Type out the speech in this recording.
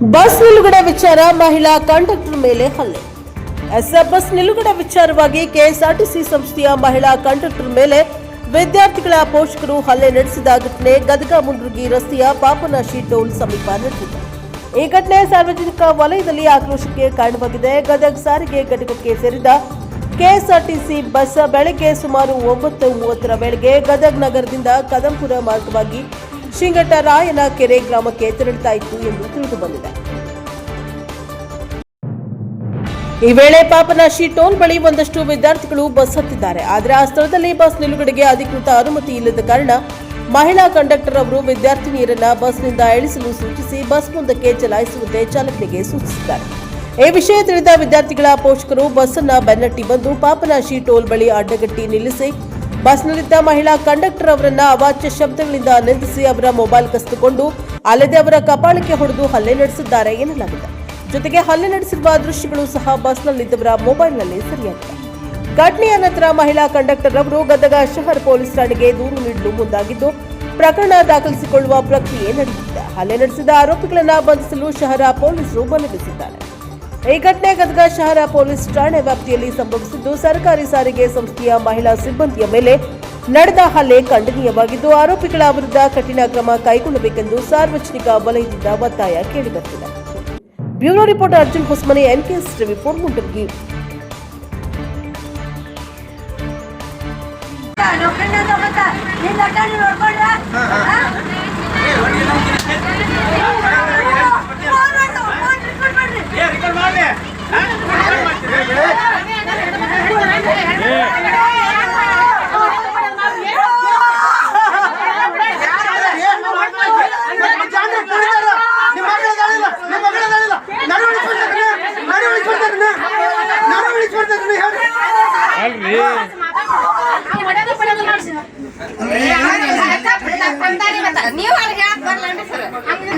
Bus ನಿಲುಗಡೆ ವಿಚಾರ ಮಹಿಳಾ ಕಂಡಕ್ಟರ್ ಮೇಲೆ ಹಲ್ಲೆ. ಬಸ್ ನಿಲುಗಡೆ ವಿಚಾರವಾಗಿ ಕೆಎಸ್ಆರ್ಟಿಸಿ ಸಂಸ್ಥೆಯ ಮಹಿಳಾ ಕಂಡಕ್ಟರ್ ಮೇಲೆ ವಿದ್ಯಾರ್ಥಿಗಳ ಪೋಷಕರು ಹಲ್ಲೆ ನಡೆಸಿದ ಘಟನೆ ಗದಗ ಮುಂಡ್ರಗಿ ರಸ್ತೆಯ ಪಾಪನಾಶಿ ಟೋಲ್ ಸಮೀಪ ನಡೆದಿದೆ. ಈ ಘಟನೆ ಸಾರ್ವಜನಿಕ ವಲಯದಲ್ಲಿ ಆಕ್ರೋಶಕ್ಕೆ ಕಾರಣವಾಗಿದೆ. ಗದಗ ಸಾರಿಗೆ ಘಟಕಕ್ಕೆ ಸೇರಿದ ಕೆಎಸ್ಆರ್ಟಿಸಿ ಬಸ್ ಬೆಳಗ್ಗೆ ಸುಮಾರು 9:30 ವೇಳೆಗೆ ಗದಗ ನಗರದಿಂದ ಕದಂಪುರ ಮಾರ್ಗವಾಗಿ ಶಿಂಗಟರಾಯನ ಕೆರೆ ಗ್ರಾಮಕ್ಕೆ ತೆರಳುತ್ತಾ ಇತ್ತು ಎಂದು ತಿಳಿದುಬಂದಿದೆ. ಈ ವೇಳೆ ಪಾಪನಾಶಿ ಟೋಲ್ ಬಳಿ ಒಂದಷ್ಟು ವಿದ್ಯಾರ್ಥಿಗಳು ಬಸ್ ಹತ್ತಿದ್ದಾರೆ. ಆದರೆ ಆ ಸ್ಥಳದಲ್ಲಿ ಬಸ್ ನಿಲುಗಡೆಗೆ ಅಧಿಕೃತ ಅನುಮತಿ ಇಲ್ಲದ ಕಾರಣ ಮಹಿಳಾ ಕಂಡಕ್ಟರ್ ಅವರು ವಿದ್ಯಾರ್ಥಿನಿಯರನ್ನ ಬಸ್ನಿಂದ ಇಳಿಸಲು ಸೂಚಿಸಿ ಬಸ್ ಮುಂದಕ್ಕೆ ಚಲಾಯಿಸುವಂತೆ ಚಾಲಕನಿಗೆ ಸೂಚಿಸಿದ್ದಾರೆ. ಈ ವಿಷಯ ತಿಳಿದ ವಿದ್ಯಾರ್ಥಿಗಳ ಪೋಷಕರು ಬಸ್ ಅನ್ನ ಬೆನ್ನಟ್ಟಿ ಬಂದು ಪಾಪನಾಶಿ ಟೋಲ್ ಬಳಿ ಅಡ್ಡಗಟ್ಟಿ ನಿಲ್ಲಿಸಿ ಬಸ್ನಲ್ಲಿದ್ದ ಮಹಿಳಾ ಕಂಡಕ್ಟರ್ ಅವರನ್ನ ಅವಾಚ್ಯ ಶಬ್ದಗಳಿಂದ ನಿಂದಿಸಿ ಅವರ ಮೊಬೈಲ್ ಕಸಿದುಕೊಂಡು ಅಲ್ಲದೆ ಅವರ ಕಪಾಳಕ್ಕೆ ಹೊಡೆದು ಹಲ್ಲೆ ನಡೆಸಿದ್ದಾರೆ ಎನ್ನಲಾಗಿದೆ. ಜೊತೆಗೆ ಹಲ್ಲೆ ನಡೆಸಿರುವ ದೃಶ್ಯಗಳು ಸಹ ಬಸ್ನಲ್ಲಿದ್ದವರ ಮೊಬೈಲ್ನಲ್ಲಿ ಸೆರೆಯಾಗಿವೆ. ಘಟನೆಯ ನಂತರ ಮಹಿಳಾ ಕಂಡಕ್ಟರ್ ಅವರು ಗದಗ ಶಹರ್ ಪೊಲೀಸ್ ಠಾಣೆಗೆ ದೂರು ನೀಡಲು ಮುಂದಾಗಿದ್ದು ಪ್ರಕರಣ ದಾಖಲಿಸಿಕೊಳ್ಳುವ ಪ್ರಕ್ರಿಯೆ ನಡೆಯುತ್ತಿದೆ. ಹಲ್ಲೆ ನಡೆಸಿದ ಆರೋಪಿಗಳನ್ನು ಬಂಧಿಸಲು ಶಹರ ಪೊಲೀಸರು ಬಲವಿಸಿದ್ದಾರೆ. ಈ ಘಟನೆ ಗದಗ ಶಹರ ಪೊಲೀಸ್ ಠಾಣೆ ವ್ಯಾಪ್ತಿಯಲ್ಲಿ ಸಂಭವಿಸಿದ್ದು ಸರ್ಕಾರಿ ಸಾರಿಗೆ ಸಂಸ್ಥೆಯ ಮಹಿಳಾ ಸಿಬ್ಬಂದಿಯ ಮೇಲೆ ನಡೆದ ಹಲ್ಲೆ ಖಂಡನೀಯವಾಗಿದ್ದು ಆರೋಪಿಗಳ ವಿರುದ್ಧ ಕಠಿಣ ಕ್ರಮ ಕೈಗೊಳ್ಳಬೇಕೆಂದು ಸಾರ್ವಜನಿಕ ವಲಯದಿಂದ ಒತ್ತಾಯ ಕೇಳಿಬರುತ್ತಿದೆ. Bureau reporter Arjun Hosamani, NKS TV 4 Mundaragi. ನೀವು